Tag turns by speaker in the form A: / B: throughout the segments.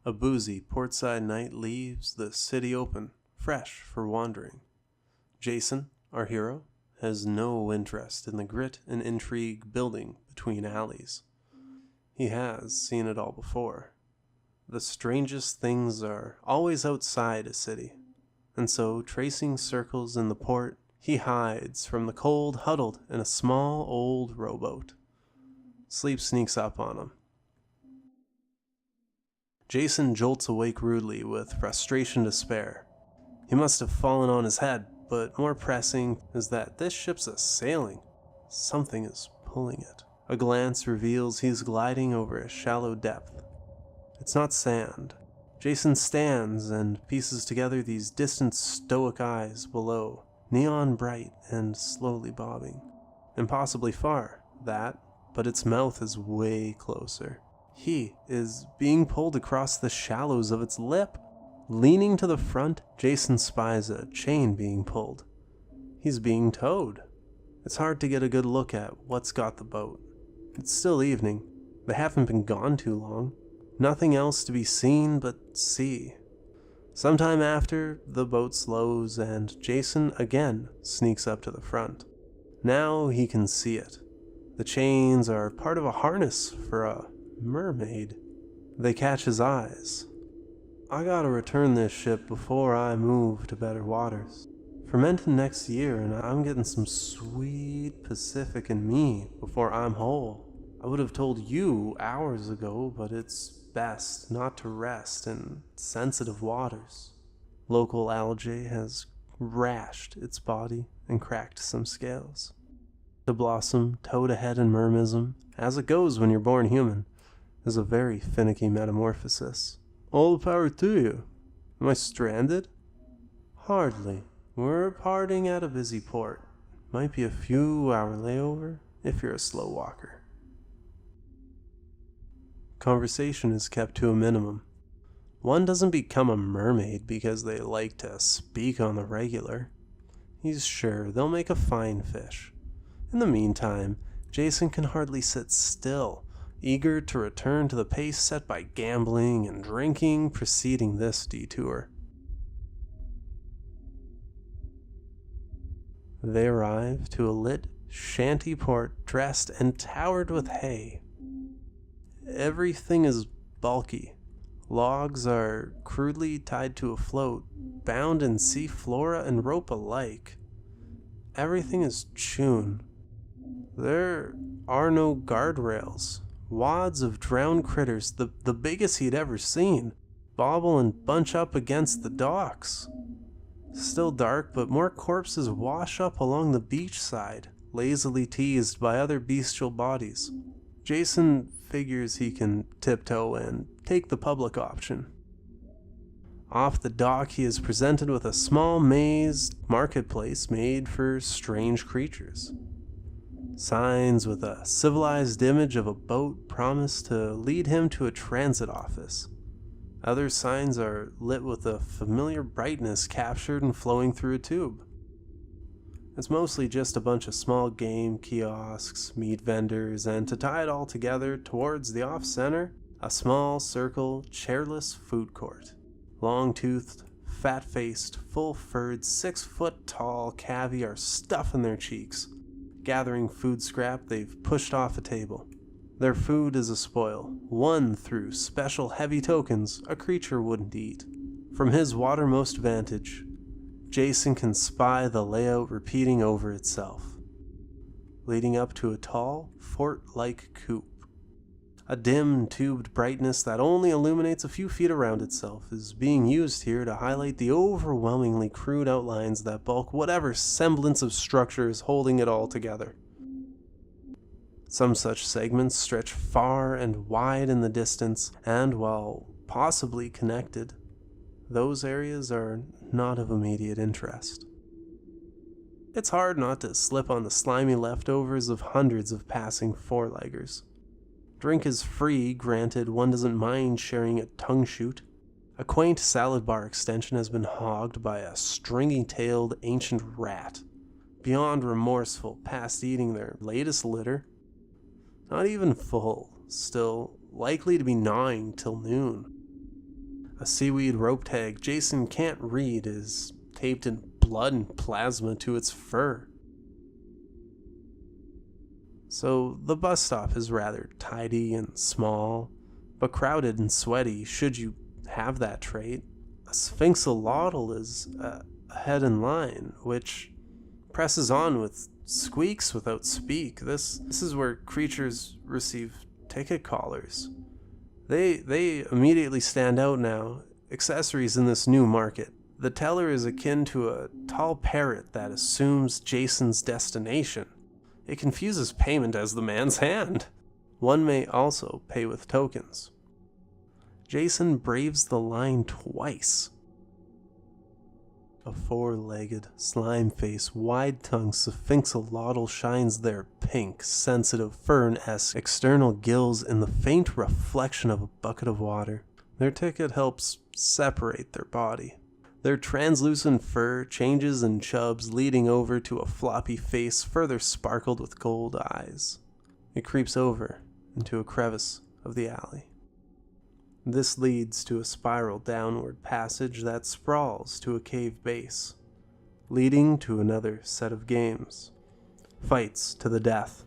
A: A boozy portside night leaves the city open, fresh for wandering. Jason, our hero, has no interest in the grit and intrigue building between alleys. He has seen it all before. The strangest things are always outside a city, and so, tracing circles in the port, he hides from the cold huddled in a small old rowboat. Sleep sneaks up on him. Jason jolts awake rudely with frustration to spare. He must have fallen on his head, but more pressing is that this ship's a-sailing. Something is pulling it. A glance reveals he's gliding over a shallow depth. It's not sand. Jason stands and pieces together these distant stoic eyes below, neon bright and slowly bobbing. Impossibly far, that, but its mouth is way closer. He is being pulled across the shallows of its lip. Leaning to the front, Jason spies a chain being pulled. He's being towed. It's hard to get a good look at what's got the boat. It's still evening. They haven't been gone too long. Nothing else to be seen but sea. Sometime after, the boat slows and Jason again sneaks up to the front. Now he can see it. The chains are part of a harness for a mermaid. They catch his eyes. I gotta return this ship before I move to better waters. Fermenting next year, and I'm getting some sweet Pacific in me before I'm whole. I would have told you hours ago, but it's best not to rest in sensitive waters. Local algae has rashed its body and cracked some scales. The blossom, toad ahead in mermism, as it goes when you're born human, is a very finicky metamorphosis. All the power to you. Am I stranded? Hardly. We're parting at a busy port. Might be a few-hour layover if you're a slow walker. Conversation is kept to a minimum. One doesn't become a mermaid because they like to speak on the regular. He's sure they'll make a fine fish. In the meantime, Jason can hardly sit still, eager to return to the pace set by gambling and drinking preceding this detour. They arrive to a lit shanty port dressed and towered with hay. Everything is bulky. Logs are crudely tied to a float, bound in sea flora and rope alike. Everything is chune. There are no guardrails. Wads of drowned critters, the biggest he'd ever seen, bobble and bunch up against the docks. Still dark, but more corpses wash up along the beach side, lazily teased by other bestial bodies. Jason figures he can tiptoe and take the public option. Off the dock, he is presented with a small mazed marketplace made for strange creatures. Signs with a civilized image of a boat promise to lead him to a transit office. Other signs are lit with a familiar brightness captured and flowing through a tube. It's mostly just a bunch of small game kiosks, meat vendors, and to tie it all together towards the off-center, a small circle, chairless food court. Long-toothed, fat-faced, full-furred, 6-foot-tall caviar stuffing their cheeks, gathering food scrap they've pushed off a table. Their food is a spoil, won through special heavy tokens a creature wouldn't eat. From his watermost vantage, Jason can spy the layout repeating over itself, leading up to a tall, fort-like coop. A dim, tubed brightness that only illuminates a few feet around itself is being used here to highlight the overwhelmingly crude outlines that bulk whatever semblance of structure is holding it all together. Some such segments stretch far and wide in the distance, and while possibly connected, those areas are not of immediate interest. It's hard not to slip on the slimy leftovers of hundreds of passing four-leggers. Drink is free, granted one doesn't mind sharing a tongue shoot. A quaint salad bar extension has been hogged by a stringy-tailed ancient rat, beyond remorseful past eating their latest litter. Not even full, still likely to be gnawing till noon. A seaweed rope tag Jason can't read is taped in blood and plasma to its fur. So the bus stop is rather tidy and small, but crowded and sweaty should you have that trait. A sphinxolotl is ahead in line, which presses on with squeaks without speak. This is where creatures receive ticket collars. They immediately stand out now, accessories in this new market. The teller is akin to a tall parrot that assumes Jason's destination. It confuses payment as the man's hand. One may also pay with tokens. Jason braves the line twice. A four-legged, slime-faced, wide-tongued sphinxolotl shines their pink, sensitive, fern-esque external gills in the faint reflection of a bucket of water. Their ticket helps separate their body. Their translucent fur changes in chubs, leading over to a floppy face further sparkled with gold eyes. It creeps over into a crevice of the alley. This leads to a spiral downward passage that sprawls to a cave base, leading to another set of games. Fights to the death,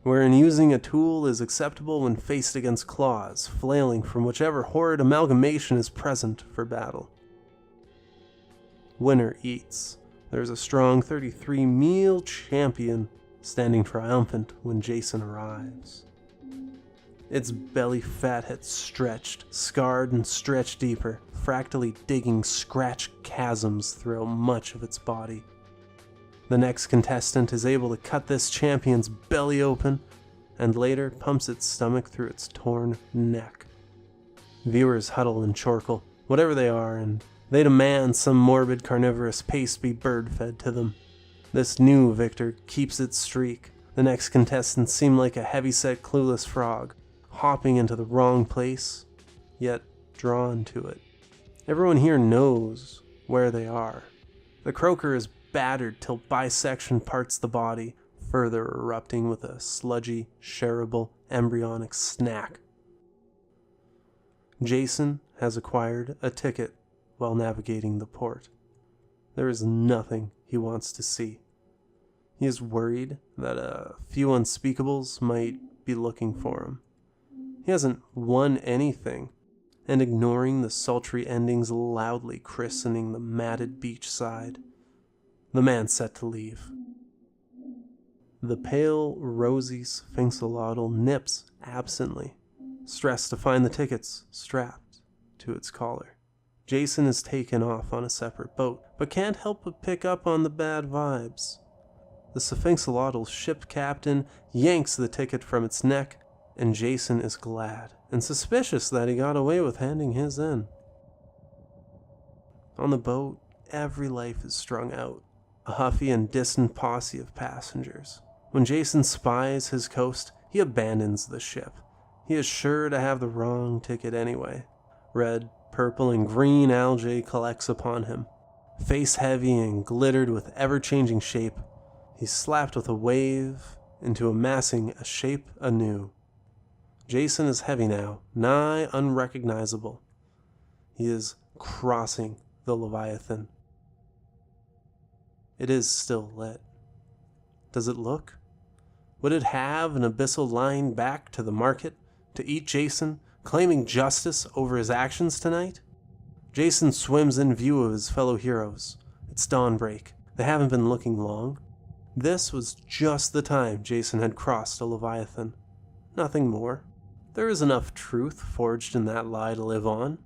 A: wherein using a tool is acceptable when faced against claws, flailing from whichever horrid amalgamation is present for battle. Winner eats. There's a strong 33 meal champion standing triumphant when Jason arrives. Its belly fat had stretched, scarred and stretched deeper, fractally digging scratch chasms throughout much of its body. The next contestant is able to cut this champion's belly open, and later pumps its stomach through its torn neck. Viewers huddle and chortle, whatever they are, and they demand some morbid carnivorous paste be bird-fed to them. This new victor keeps its streak. The next contestants seem like a heavy-set clueless frog, hopping into the wrong place, yet drawn to it. Everyone here knows where they are. The croaker is battered till bisection parts the body, further erupting with a sludgy, shareable, embryonic snack. Jason has acquired a ticket while navigating the port. There is nothing he wants to see. He is worried that a few unspeakables might be looking for him. He hasn't won anything, and ignoring the sultry endings loudly christening the matted beach side, the man's set to leave. The pale, rosy sphinxolotl nips absently, stressed to find the tickets strapped to its collar. Jason is taken off on a separate boat, but can't help but pick up on the bad vibes. The sphinxolotl's ship captain yanks the ticket from its neck, and Jason is glad and suspicious that he got away with handing his in. On the boat, every life is strung out, a huffy and distant posse of passengers. When Jason spies his coast, he abandons the ship. He is sure to have the wrong ticket anyway. Red, purple, and green algae collects upon him. Face heavy and glittered with ever-changing shape, he's slapped with a wave into amassing a shape anew. Jason is heavy now, nigh unrecognizable. He is crossing the Leviathan. It is still lit. Does it look? Would it have an abyssal line back to the market to eat Jason, claiming justice over his actions tonight? Jason swims in view of his fellow heroes. It's dawnbreak. They haven't been looking long. This was just the time Jason had crossed a Leviathan. Nothing more. There is enough truth forged in that lie to live on.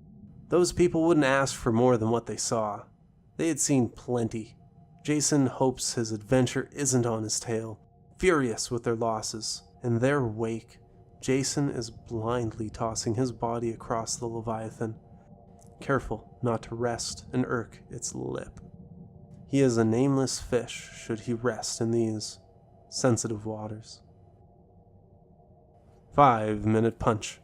A: Those people wouldn't ask for more than what they saw. They had seen plenty. Jason hopes his adventure isn't on his tail. Furious with their losses, in their wake, Jason is blindly tossing his body across the Leviathan, careful not to rest and irk its lip. He is a nameless fish should he rest in these sensitive waters. 5-minute punch.